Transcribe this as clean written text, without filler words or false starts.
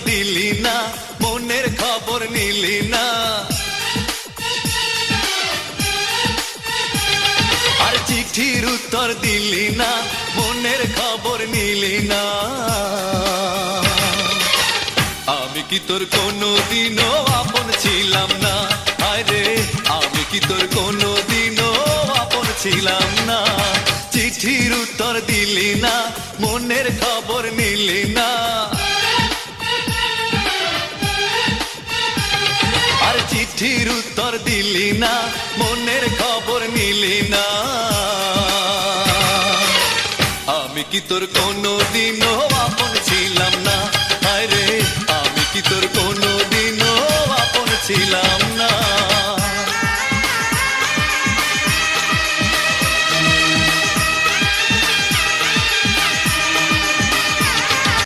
দিলি না, মনের খবর নিলি না। আর চিঠির উত্তর দিলি না, মনের খবর নিলি না। আমি কি তোর কোনোদিনও আপন ছিলাম না? আরে আমি কি তোর কোনোদিনও আপন ছিলাম না? চিঠির উত্তর দিলি না, মনের খবর নিলি না। আর চিঠির উত্তর দিলি না, মনের খবর নিলি না। আমি কি তোর কোনোদিনও আপন ছিলাম